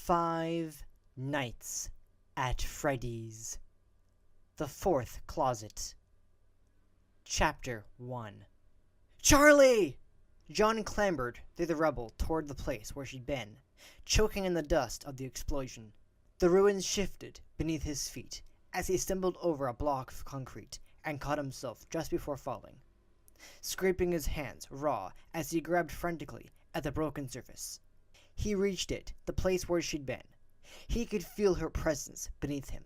Five Nights at Freddy's. The Fourth Closet. Chapter 1. Charlie! John clambered through the rubble toward the place where she'd been, choking in the dust of the explosion. The ruins shifted beneath his feet as he stumbled over a block of concrete and caught himself just before falling, scraping his hands raw as he grabbed frantically at the broken surface. He reached it, the place where she'd been. He could feel her presence beneath him.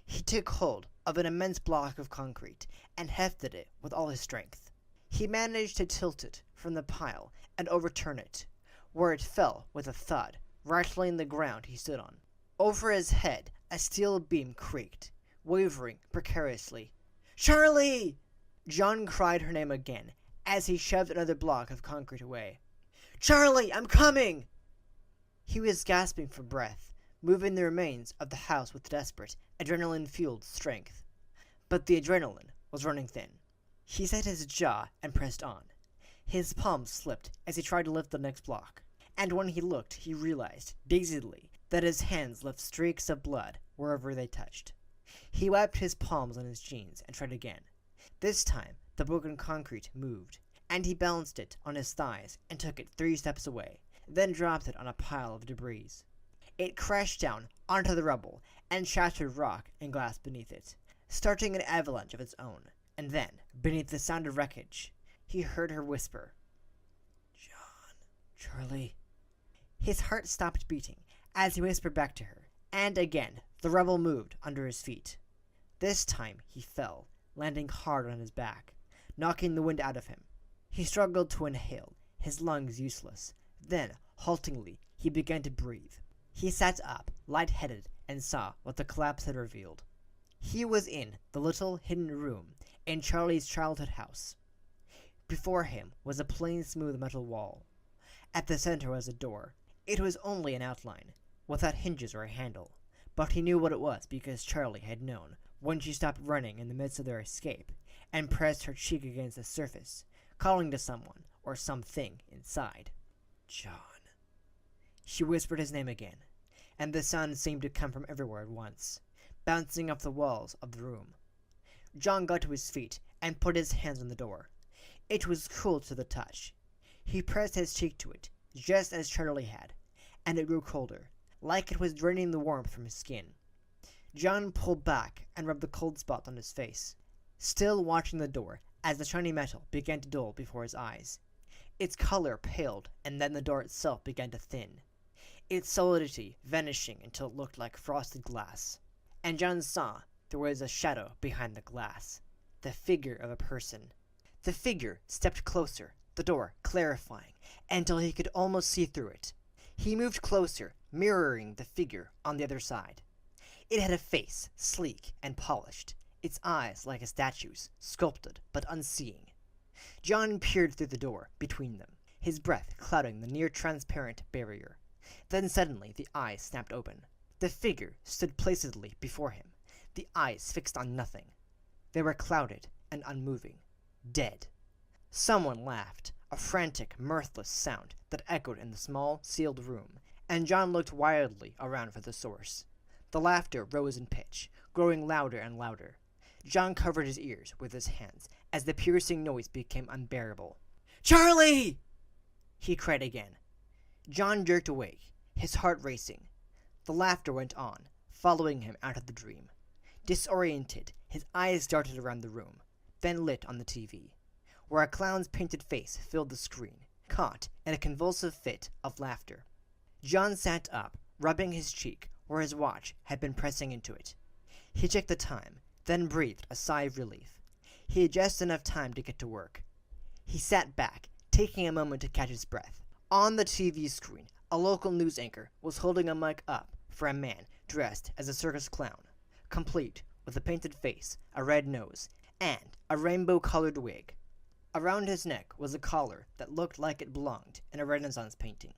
He took hold of an immense block of concrete and hefted it with all his strength. He managed to tilt it from the pile and overturn it, where it fell with a thud, rattling the ground he stood on. Over his head, a steel beam creaked, wavering precariously. "Charlie!" John cried her name again as he shoved another block of concrete away. "Charlie, I'm coming!" He was gasping for breath, moving the remains of the house with desperate, adrenaline-fueled strength. But the adrenaline was running thin. He set his jaw and pressed on. His palms slipped as he tried to lift the next block, and when he looked, he realized, dazedly, that his hands left streaks of blood wherever they touched. He wiped his palms on his jeans and tried again. This time, the broken concrete moved, and he balanced it on his thighs and took it 3 steps away, then dropped it on a pile of debris. It crashed down onto the rubble and shattered rock and glass beneath it, starting an avalanche of its own. And then, beneath the sound of wreckage, he heard her whisper, "John, Charlie." His heart stopped beating as he whispered back to her, and again the rubble moved under his feet. This time he fell, landing hard on his back, knocking the wind out of him. He struggled to inhale, his lungs useless. Then, haltingly, he began to breathe. He sat up, light-headed, and saw what the collapse had revealed. He was in the little hidden room in Charlie's childhood house. Before him was a plain, smooth metal wall. At the center was a door. It was only an outline, without hinges or a handle, but he knew what it was because Charlie had known when she stopped running in the midst of their escape and pressed her cheek against the surface, calling to someone or something inside. "John." She whispered his name again, and the sound seemed to come from everywhere at once, bouncing off the walls of the room. John got to his feet and put his hands on the door. It was cool to the touch. He pressed his cheek to it, just as Charlie had, and it grew colder, like it was draining the warmth from his skin. John pulled back and rubbed the cold spot on his face, still watching the door as the shiny metal began to dull before his eyes. Its color paled, and then the door itself began to thin, its solidity vanishing until it looked like frosted glass. And John saw there was a shadow behind the glass, the figure of a person. The figure stepped closer, the door clarifying, until he could almost see through it. He moved closer, mirroring the figure on the other side. It had a face, sleek and polished, its eyes like a statue's, sculpted but unseeing. John peered through the door between them, his breath clouding the near-transparent barrier. Then suddenly the eyes snapped open. The figure stood placidly before him, the eyes fixed on nothing. They were clouded and unmoving, dead. Someone laughed, a frantic, mirthless sound that echoed in the small, sealed room, and John looked wildly around for the source. The laughter rose in pitch, growing louder and louder. John covered his ears with his hands as the piercing noise became unbearable. "Charlie!" he cried again. John jerked awake, his heart racing. The laughter went on, following him out of the dream. Disoriented, his eyes darted around the room, then lit on the TV, where a clown's painted face filled the screen, caught in a convulsive fit of laughter. John sat up, rubbing his cheek where his watch had been pressing into it. He checked the time, then breathed a sigh of relief. He had just enough time to get to work. He sat back, taking a moment to catch his breath. On the TV screen, a local news anchor was holding a mic up for a man dressed as a circus clown, complete with a painted face, a red nose, and a rainbow-colored wig. Around his neck was a collar that looked like it belonged in a Renaissance painting,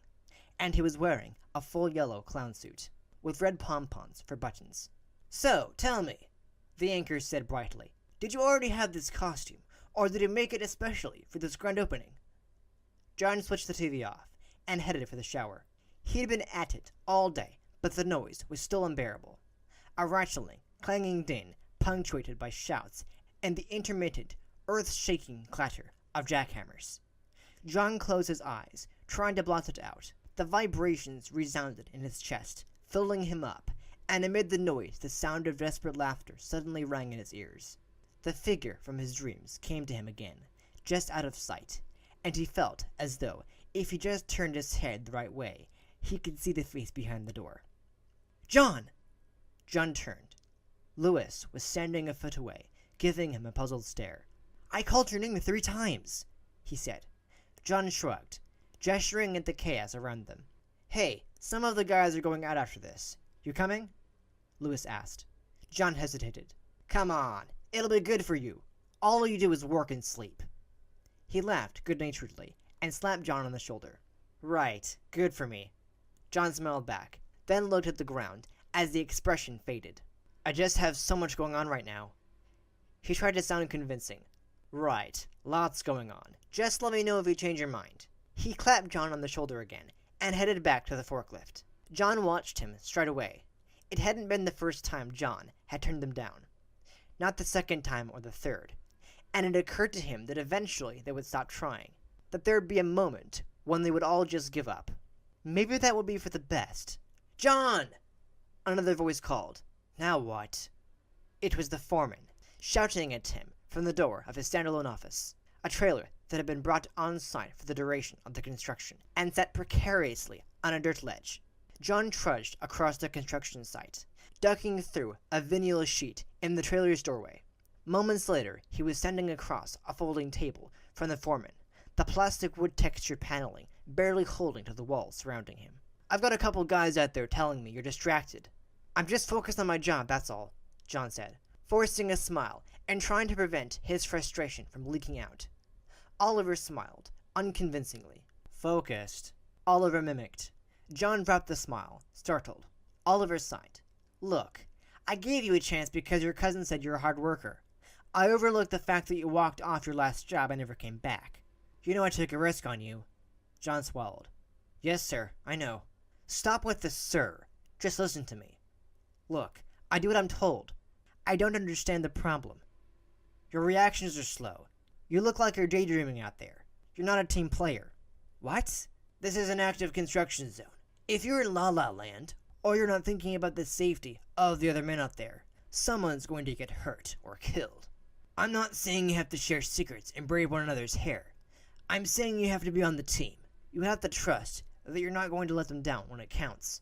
and he was wearing a full yellow clown suit, with red pom-poms for buttons. "So, tell me," the anchor said brightly, "did you already have this costume, or did you make it especially for this grand opening?" John switched the TV off and headed for the shower. He'd been at it all day, but the noise was still unbearable. A rattling, clanging din, punctuated by shouts and the intermittent, earth-shaking clatter of jackhammers. John closed his eyes, trying to blot it out. The vibrations resounded in his chest, filling him up, and amid the noise the sound of desperate laughter suddenly rang in his ears. The figure from his dreams came to him again, just out of sight, and he felt as though, if he just turned his head the right way, he could see the face behind the door. "John!" John turned. Lewis was standing a foot away, giving him a puzzled stare. "I called your name 3 times," he said. John shrugged, gesturing at the chaos around them. "Hey, some of the guys are going out after this. You coming?" Lewis asked. John hesitated. "Come on, it'll be good for you. All you do is work and sleep." He laughed good-naturedly and slapped John on the shoulder. "Right, good for me." John smiled back, then looked at the ground as the expression faded. "I just have so much going on right now." He tried to sound convincing. "Right, lots going on. Just let me know if you change your mind." He clapped John on the shoulder again and headed back to the forklift. John watched him straight away. It hadn't been the first time John had turned them down. Not the second time or the third. And it occurred to him that eventually they would stop trying. That there would be a moment when they would all just give up. Maybe that would be for the best. "John!" Another voice called. Now what? It was the foreman, shouting at him from the door of his standalone office. A trailer that had been brought on site for the duration of the construction, and sat precariously on a dirt ledge. John trudged across the construction site, ducking through a vinyl sheet in the trailer's doorway. Moments later, he was standing across a folding table from the foreman, the plastic wood textured paneling barely holding to the walls surrounding him. "I've got a couple guys out there telling me you're distracted." "I'm just focused on my job, that's all," John said, forcing a smile and trying to prevent his frustration from leaking out. Oliver smiled, unconvincingly. "Focused," Oliver mimicked. John dropped the smile, startled. Oliver sighed. "Look, I gave you a chance because your cousin said you're a hard worker. I overlooked the fact that you walked off your last job and never came back. You know I took a risk on you." John swallowed. "Yes, sir, I know." "Stop with the sir. Just listen to me. Look, I do what I'm told. I don't understand the problem. Your reactions are slow. You look like you're daydreaming out there. You're not a team player." "What?" "This is an active construction zone. If you're in La La Land, or you're not thinking about the safety of the other men out there, someone's going to get hurt or killed. I'm not saying you have to share secrets and braid one another's hair. I'm saying you have to be on the team. You have to trust that you're not going to let them down when it counts."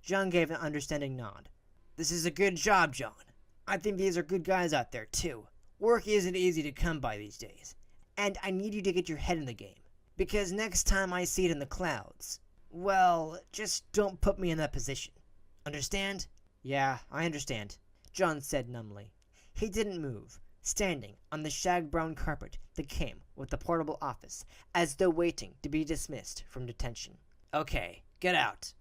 John gave an understanding nod. "This is a good job, John. I think these are good guys out there, too. Work isn't easy to come by these days. And I need you to get your head in the game. Because next time I see it in the clouds, well, just don't put me in that position. Understand?" "Yeah, I understand," John said numbly. He didn't move, standing on the shag-brown carpet that came with the portable office, as though waiting to be dismissed from detention. "Okay, get out."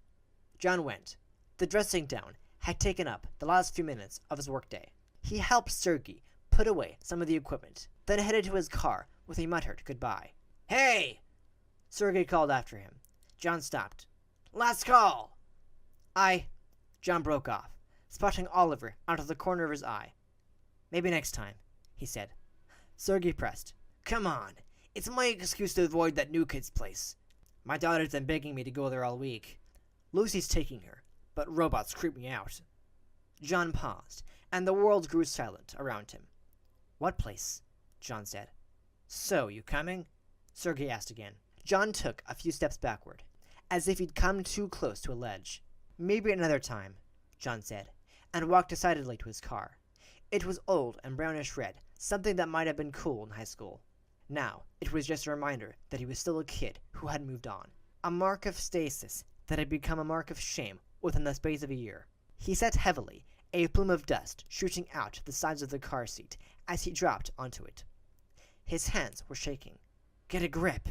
John went. The dressing down had taken up the last few minutes of his workday. He helped Sergei put away some of the equipment, then headed to his car with a muttered goodbye. "Hey!" Sergei called after him. John stopped. "Last call!" John broke off, spotting Oliver out of the corner of his eye. "Maybe next time," he said. Sergei pressed. "Come on. It's my excuse to avoid that new kid's place. My daughter's been begging me to go there all week. Lucy's taking her, but robots creep me out." John paused, and the world grew silent around him. "What place?" John said. "So, you coming?" Sergei asked again. John took a few steps backward, as if he'd come too close to a ledge. "Maybe another time," John said, and walked decidedly to his car. It was old and brownish red, something that might have been cool in high school. Now, it was just a reminder that he was still a kid who had moved on. A mark of stasis that had become a mark of shame within the space of a year. He sat heavily, a plume of dust shooting out the sides of the car seat as he dropped onto it. His hands were shaking. "Get a grip."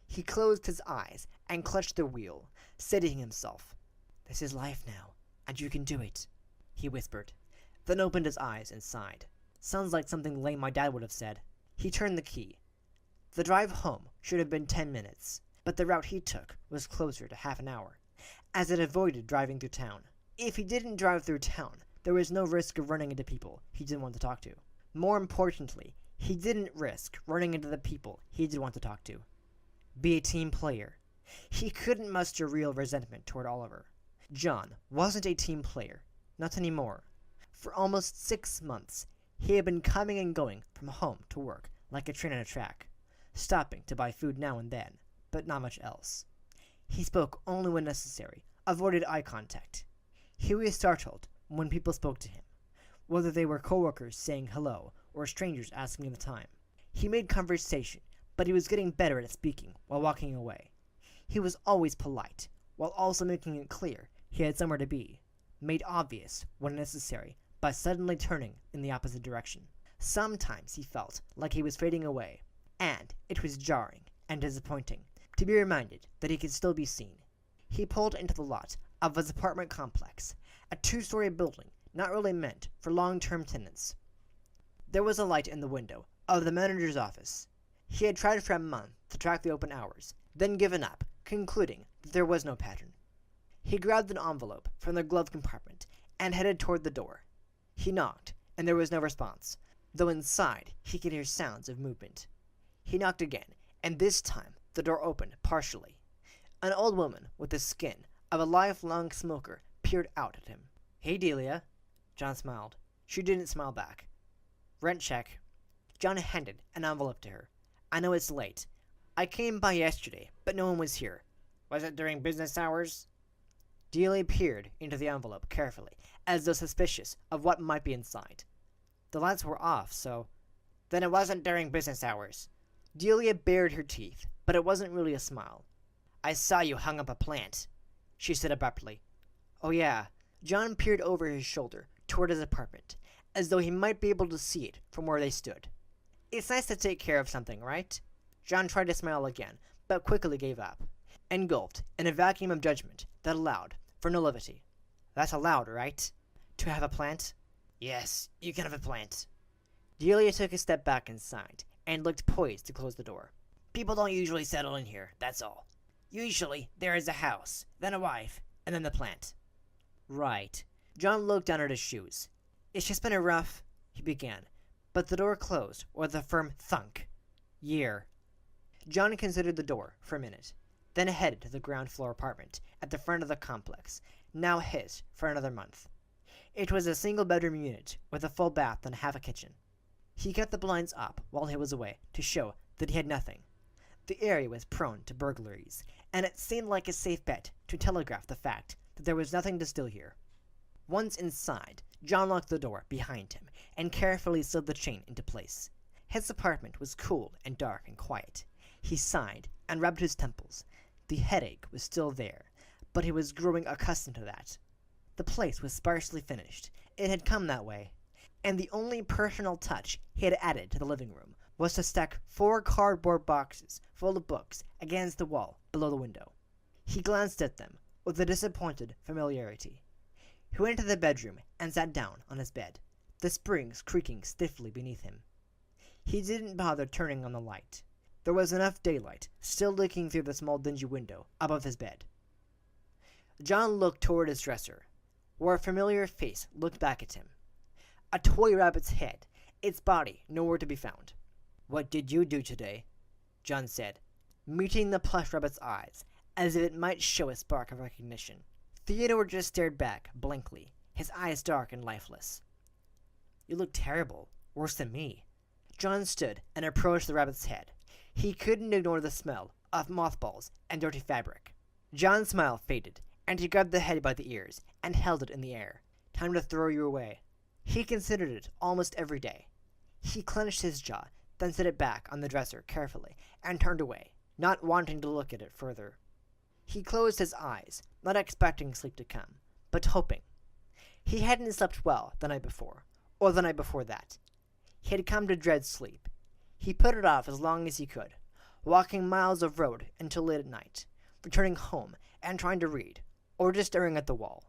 He closed his eyes and clutched the wheel, steadying himself. "This is life now, and you can do it," he whispered, then opened his eyes and sighed. "Sounds like something lame my dad would have said." He turned the key. The drive home should have been 10 minutes, but the route he took was closer to half an hour. as it avoided driving through town. If he didn't drive through town, there was no risk of running into people he didn't want to talk to. More importantly, he didn't risk running into the people he did want to talk to. Be a team player. He couldn't muster real resentment toward Oliver. John wasn't a team player. Not anymore. For almost 6 months, he had been coming and going from home to work like a train on a track, stopping to buy food now and then, but not much else. He spoke only when necessary, avoided eye contact. He was startled when people spoke to him, whether they were coworkers saying hello or strangers asking the time. He made conversation, but he was getting better at speaking while walking away. He was always polite, while also making it clear he had somewhere to be, made obvious when necessary by suddenly turning in the opposite direction. Sometimes he felt like he was fading away, and it was jarring and disappointing to be reminded that he could still be seen. He pulled into the lot of his apartment complex, a 2-story building not really meant for long-term tenants. There was a light in the window of the manager's office. He had tried for a month to track the open hours, then given up, concluding that there was no pattern. He grabbed an envelope from the glove compartment and headed toward the door. He knocked, and there was no response, though inside he could hear sounds of movement. He knocked again, and this time the door opened partially. An old woman with the skin of a lifelong smoker peered out at him. "Hey, Delia." John smiled. She didn't smile back. "Rent check." John handed an envelope to her. "I know it's late. I came by yesterday, but no one was here. Was it during business hours?" Delia peered into the envelope carefully, as though suspicious of what might be inside. "The lights were off, so—" "Then it wasn't during business hours." Delia bared her teeth, but it wasn't really a smile. "I saw you hung up a plant," she said abruptly. "Oh yeah." John peered over his shoulder toward his apartment, as though he might be able to see it from where they stood. "It's nice to take care of something, right?" John tried to smile again, but quickly gave up, engulfed in a vacuum of judgment that allowed for no levity. "That's allowed, right? To have a plant?" "Yes, you can have a plant." Delia took a step back inside and looked poised to close the door. "People don't usually settle in here, that's all. Usually there is a house, then a wife, and then the plant." "Right." John looked down at his shoes. "It's just been a rough—" he began, but the door closed with a firm thunk. "Year." John considered the door for a minute, then headed to the ground floor apartment at the front of the complex, now his for another month. It was a single-bedroom unit with a full bath and half a kitchen. He kept the blinds up while he was away to show that he had nothing. The area was prone to burglaries, and it seemed like a safe bet to telegraph the fact that there was nothing to steal here. Once inside, John locked the door behind him and carefully slid the chain into place. His apartment was cool and dark and quiet. He sighed and rubbed his temples. The headache was still there, but he was growing accustomed to that. The place was sparsely finished. It had come that way. And the only personal touch he had added to the living room was to stack 4 cardboard boxes full of books against the wall below the window. He glanced at them with a disappointed familiarity. He went into the bedroom and sat down on his bed, the springs creaking stiffly beneath him. He didn't bother turning on the light. There was enough daylight still leaking through the small dingy window above his bed. John looked toward his dresser, where a familiar face looked back at him. A toy rabbit's head, its body nowhere to be found. "What did you do today?" John said, meeting the plush rabbit's eyes, as if it might show a spark of recognition. Theodore just stared back blankly, his eyes dark and lifeless. "You look terrible, worse than me." John stood and approached the rabbit's head. He couldn't ignore the smell of mothballs and dirty fabric. John's smile faded, and he grabbed the head by the ears and held it in the air. "Time to throw you away." He considered it almost every day. He clenched his jaw, then set it back on the dresser carefully and turned away, not wanting to look at it further. He closed his eyes, not expecting sleep to come, but hoping. He hadn't slept well the night before, or the night before that. He had come to dread sleep. He put it off as long as he could, walking miles of road until late at night, returning home and trying to read, or just staring at the wall.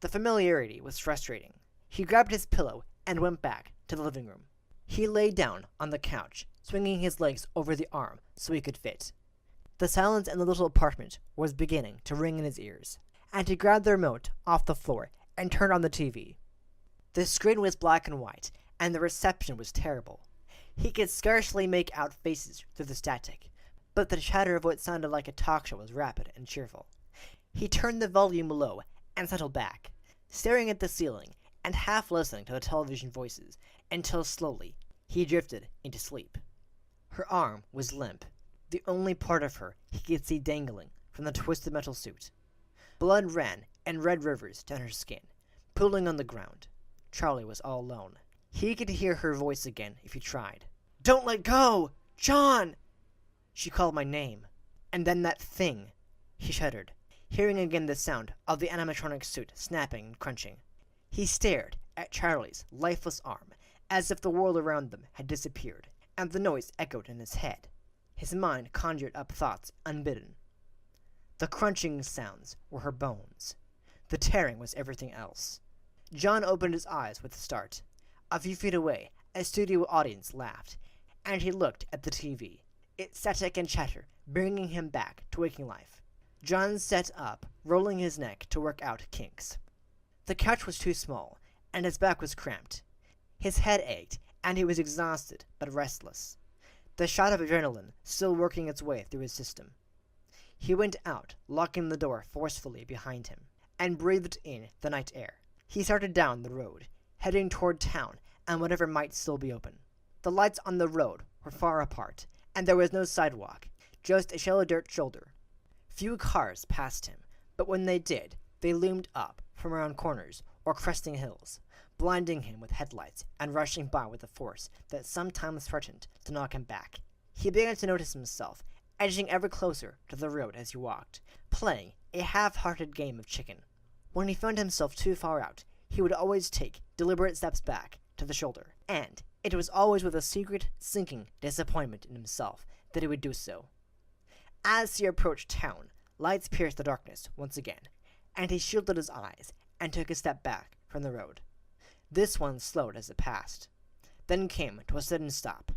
The familiarity was frustrating. He grabbed his pillow and went back to the living room. He lay down on the couch, swinging his legs over the arm so he could fit. The silence in the little apartment was beginning to ring in his ears. and he grabbed the remote off the floor and turned on the TV. The screen was black and white, and the reception was terrible. He could scarcely make out faces through the static, but the chatter of what sounded like a talk show was rapid and cheerful. He turned the volume low and settled back, staring at the ceiling and half listening to the television voices, until slowly he drifted into sleep. Her arm was limp, the only part of her he could see dangling from the twisted metal suit. Blood ran in red rivers down her skin, pooling on the ground. Charlie was all alone. He could hear her voice again if he tried. "Don't let go! John!" She called my name. And then that thing. He shuddered, hearing again the sound of the animatronic suit snapping and crunching. He stared at Charlie's lifeless arm, as if the world around them had disappeared, and the noise echoed in his head. His mind conjured up thoughts unbidden. The crunching sounds were her bones. The tearing was everything else. John opened his eyes with a start. A few feet away, a studio audience laughed, and he looked at the TV, its static and chatter bringing him back to waking life. John sat up, rolling his neck to work out kinks. The couch was too small, and his back was cramped. His head ached, and he was exhausted but restless, the shot of adrenaline still working its way through his system. He went out, locking the door forcefully behind him, and breathed in the night air. He started down the road, heading toward town and whatever might still be open. The lights on the road were far apart, and there was no sidewalk, just a shallow dirt shoulder. Few cars passed him, but when they did, they loomed up from around corners or cresting hills, blinding him with headlights and rushing by with a force that sometimes threatened to knock him back. He began to notice himself edging ever closer to the road as he walked, playing a half-hearted game of chicken. When he found himself too far out, he would always take deliberate steps back to the shoulder, and it was always with a secret, sinking disappointment in himself that he would do so. As he approached town, lights pierced the darkness once again, and he shielded his eyes and took a step back from the road. This one slowed as it passed, then came to a sudden stop.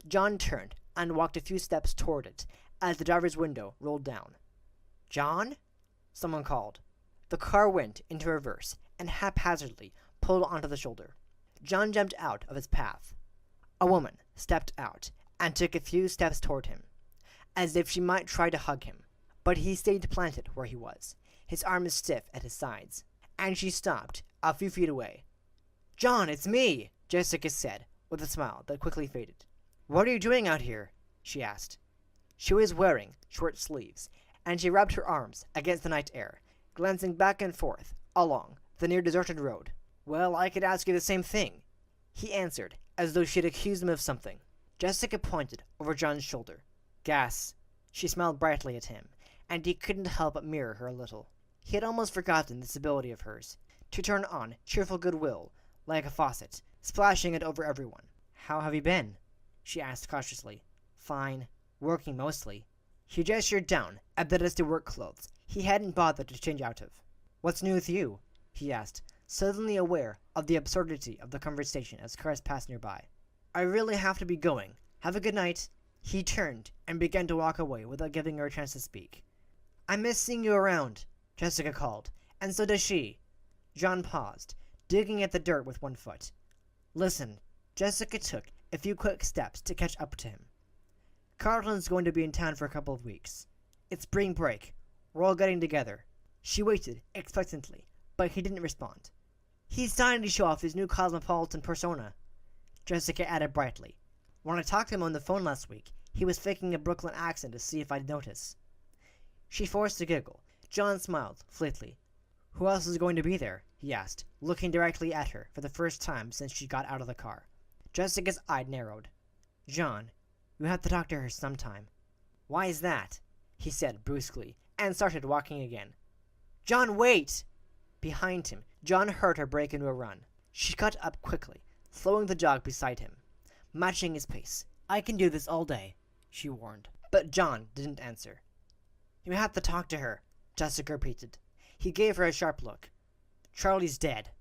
John turned and walked a few steps toward it as the driver's window rolled down. "John?" someone called. The car went into reverse and haphazardly pulled onto the shoulder. John jumped out of his path. A woman stepped out and took a few steps toward him, as if she might try to hug him, but he stayed planted where he was, his arms stiff at his sides, and she stopped a few feet away. "John, it's me," Jessica said, with a smile that quickly faded. "What are you doing out here?" she asked. She was wearing short sleeves, and she rubbed her arms against the night air, glancing back and forth along the near-deserted road. "Well, I could ask you the same thing," he answered, as though she had accused him of something. Jessica pointed over John's shoulder. "Gas." She smiled brightly at him, and he couldn't help but mirror her a little. He had almost forgotten this ability of hers, to turn on cheerful goodwill like a faucet, splashing it over everyone. "How have you been?" she asked cautiously. "Fine. Working mostly." He gestured down at the dusty work clothes he hadn't bothered to change out of. "What's new with you?" he asked, suddenly aware of the absurdity of the conversation as cars passed nearby. "I really have to be going. Have a good night." He turned and began to walk away without giving her a chance to speak. "I miss seeing you around," Jessica called, "and so does she." John paused, digging at the dirt with one foot. "Listen." Jessica took a few quick steps to catch up to him. "Carlton's going to be in town for a couple of weeks. It's spring break. We're all getting together." She waited expectantly, but he didn't respond. "He's dying to show off his new cosmopolitan persona," Jessica added brightly. "When I talked to him on the phone last week, he was faking a Brooklyn accent to see if I'd notice." She forced a giggle. John smiled fleetly. "Who else is going to be there?" he asked, looking directly at her for the first time since she got out of the car. Jessica's eye narrowed. "John, you have to talk to her sometime." "Why is that?" he said brusquely, and started walking again. "John, wait!" Behind him, John heard her break into a run. She caught up quickly, slowing the jog beside him, matching his pace. "I can do this all day," she warned. But John didn't answer. "You have to talk to her," Jessica repeated. He gave her a sharp look. "Charlie's dead,"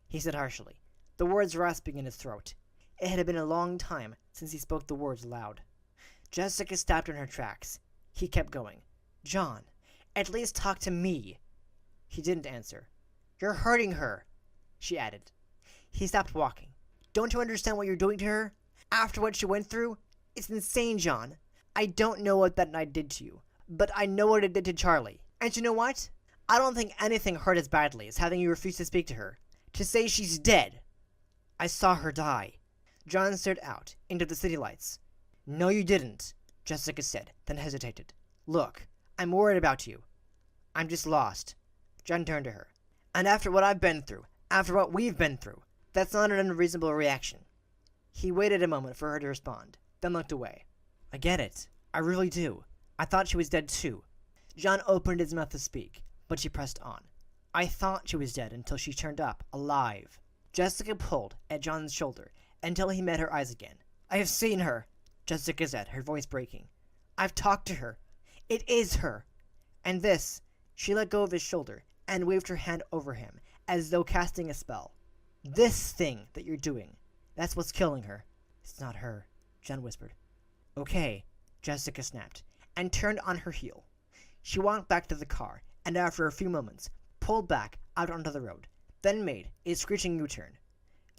he said harshly, the words rasping in his throat. It had been a long time since he spoke the words aloud. Jessica stopped in her tracks. He kept going. "John, at least talk to me." He didn't answer. "You're hurting her," she added. He stopped walking. "Don't you understand what you're doing to her? After what she went through? It's insane, John. I don't know what that night did to you, but I know what it did to Charlie. And you know what? I don't think anything hurt as badly as having you refuse to speak to her. To say she's dead. I saw her die." John stared out into the city lights. "No, you didn't," Jessica said, then hesitated. "Look, I'm worried about you. I'm just lost." John turned to her. "And after what I've been through, after what we've been through, that's not an unreasonable reaction." He waited a moment for her to respond, then looked away. "I get it. I really do. I thought she was dead too." John opened his mouth to speak, but she pressed on. "I thought she was dead until she turned up, alive." Jessica pulled at John's shoulder until he met her eyes again. "I have seen her," Jessica said, her voice breaking. "I've talked to her. It is her. And this," she let go of his shoulder and waved her hand over him, as though casting a spell. "This thing that you're doing, that's what's killing her." "It's not her," John whispered. "Okay," Jessica snapped, and turned on her heel. She walked back to the car, and after a few moments, pulled back out onto the road, then made a screeching U-turn.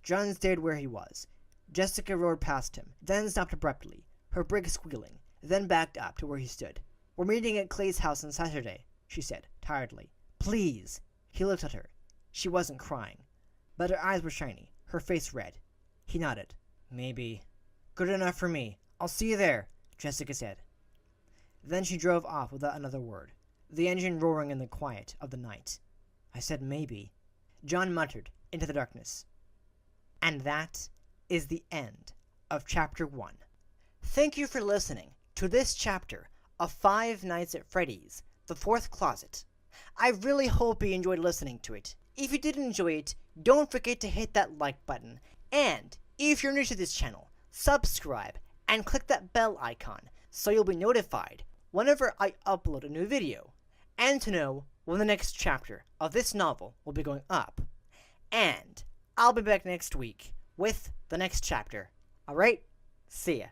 John stayed where he was. Jessica roared past him, then stopped abruptly, her brakes squealing, then backed up to where he stood. "We're meeting at Clay's house on Saturday," she said, tiredly. "Please." He looked at her. She wasn't crying, but her eyes were shiny, her face red. He nodded. "Maybe." "Good enough for me. I'll see you there," Jessica said. Then she drove off without another word, the engine roaring in the quiet of the night. "I said maybe," John muttered into the darkness. And that is the end of Chapter 1. Thank you for listening to this chapter of Five Nights at Freddy's, The Fourth Closet. I really hope you enjoyed listening to it. If you did enjoy it, don't forget to hit that like button. And if you're new to this channel, subscribe and click that bell icon so you'll be notified whenever I upload a new video, and to know when the next chapter of this novel will be going up. And I'll be back next week with the next chapter. Alright? See ya.